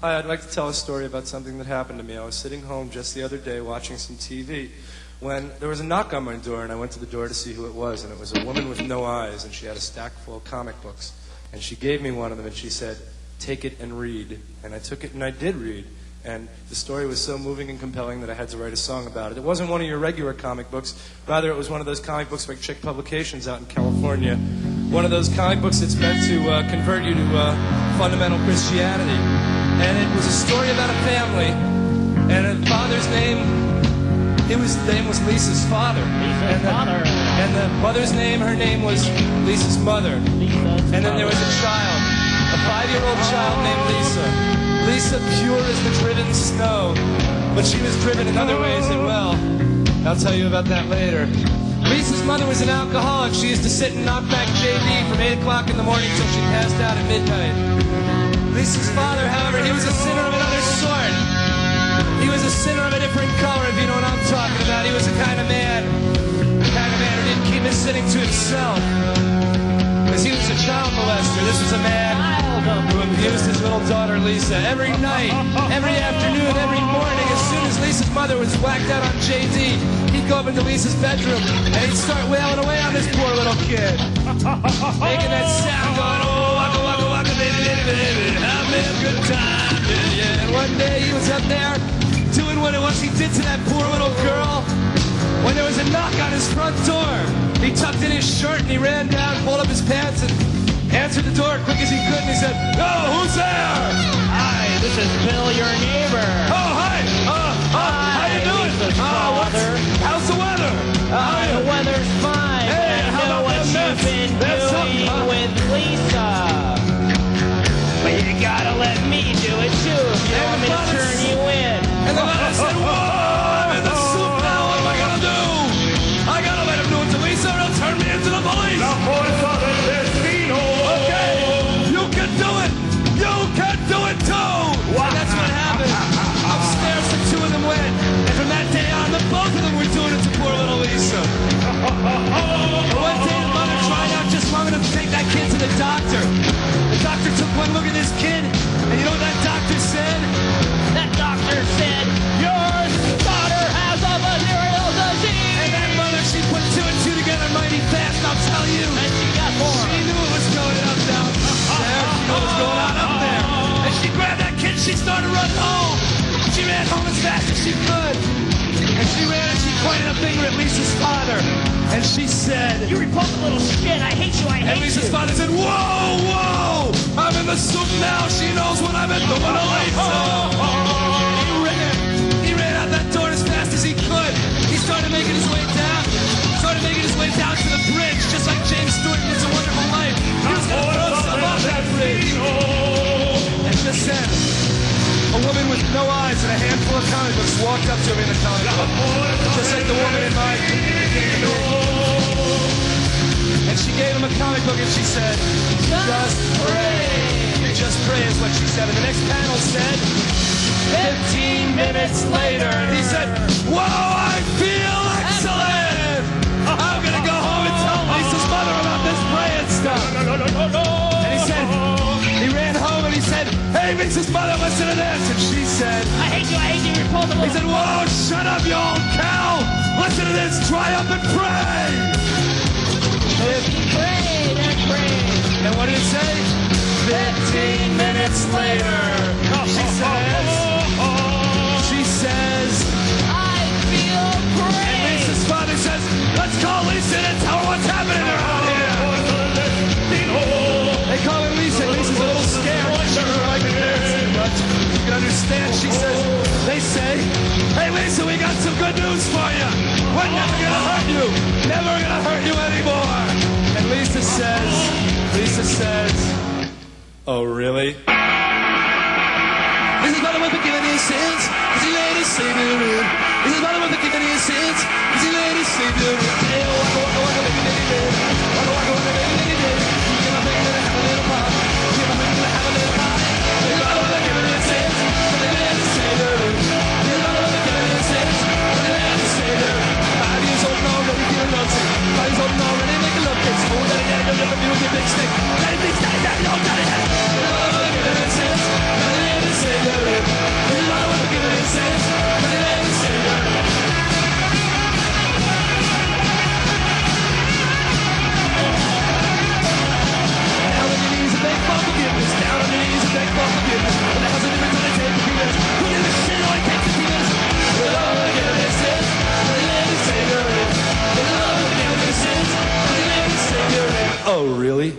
Hi, I'd like to tell a story about something that happened to me. I was sitting home just the other day watching some TV when there was a knock on my door, and I went to the door to see who it was, and it was a woman with no eyes, and she had a stack full of comic books. And she gave me one of them, and she said, "Take it and read." And I took it, and I did read. And the story was so moving and compelling that I had to write a song about it. It wasn't one of your regular comic books. Rather, it was one of those comic books like Chick Publications out in California. One of those comic books that's meant to convert you to fundamental Christianity. And it was a story about a family. And the father's name, his name was Lisa's father. And the mother's name, her name was Lisa's mother. And then there was a child, a 5-year-old child named Lisa. Lisa, pure as the driven snow, but she was driven in other ways as well. I'll tell you about that later. Lisa's mother was an alcoholic. She used to sit and knock back JD from 8 o'clock in the morning till she passed out at midnight. Lisa's father, however, he was a sinner of another sort. He was a sinner of a different color, if you know what I'm talking about. He was the kind of man who didn't keep his sinning to himself. Because he was a child molester. This was a man who abused his little daughter Lisa every night, every afternoon, every morning. As soon as Lisa's mother was whacked out on JD, he'd go up into Lisa's bedroom and he'd start wailing away on this poor little kid, making that sound going, "Oh, waka waka waka, baby, baby, baby, having a good time, yeah, yeah." And one day he was up there doing what it was he did to that poor little girl. When there was a knock on his front door, he tucked in his shirt and he ran down, pulled up his pants, and answered the door quick as he could, and he said, "Oh, who's there?" Hi, this is Bill, your neighbor. "Oh, hi. How you doing? How's the weather?" The weather's fine. Hey, I how know about what them you've Mets? been That's doing something, huh? with Lisa. But you gotta let me do it too if you want me to turn you in. And the man said, "Whoa, I'm in the soup now. What am I going to do? I got to let him do it to Lisa or he'll turn me into the police." "Okay, you can do it. You can do it too." And that's what happened. Upstairs, the two of them went. And from that day on, the both of them were doing it to poor little Lisa. One day, the mother tried out just long enough to take that kid to the doctor. The doctor took one look at this kid, and you know what that doctor said? That doctor said, your daughter has a venereal disease. And that mother, she put 2 and 2 together mighty fast, I'll tell you. And she got more. She knew it was going up down there. She knew it was going on up there. And she grabbed that kid, she started running home. She ran home as fast as she could. And she ran and she pointed a finger at Lisa's father. And she said, You repugnant little shit. I hate you. I hate and Lisa's you. father said, "Whoa, whoa, I'm in the soup now. She knows what I've been doing to Lisa." And he ran out that door as fast as he could. He started making his way down. To the bridge, just like James Stewart in It's a Wonderful Life. He was going to throw himself off that bridge. And just then, a woman with no eyes and a handful of comic books walked up to him in the comic book. Just like the woman in my... And she gave him a comic book and she said, "Just pray." Just pray is what she said. And the next panel said, 15 minutes later. And he said, "Whoa, I feel excellent. I'm going to go home and tell Lisa's mother about this praying stuff." And he said, he ran home and he said, "Hey, Lisa's mother, listen to this." And she said, I hate you, repugnant he said, "Whoa, shut up, you old cow. Listen to this, try up and pray." Prayed and prayed. And what did it say? 15 minutes later, she says, I feel great. and Lisa's father says, "Let's call Lisa and tell her what's happening around here." They call her Lisa. Lisa's a little scared. She doesn't like her parents too much. You can understand. She says, they say, "Hey, Lisa, we got some good news for you. We're never going to hurt you. Never going to hurt you anymore." And Lisa says, "Oh, really?" This is Mother with forgiving his sins, cause he laid his Savior in. This is Mother with forgiving his sins, cause he laid his Savior in. Hey, oh, waka, waka, waka, baby, baby, baby. Waka, waka, waka, baby, baby, baby. Give my baby to have a little pop. Give my baby to have a little pop. This is Mother with forgiving his sins, cause he laid his Savior in. This is Mother with forgiving his sins, cause he laid his Savior in. 5 years old and already feeling lovesick. 5 years old and already making love kicks. Oh, daddy, daddy, daddy, daddy, daddy, big stick. Daddy, big stick, daddy, oh, daddy, daddy. This is Mother with forgiving his sins, cause he laid his Savior in. Oh, really?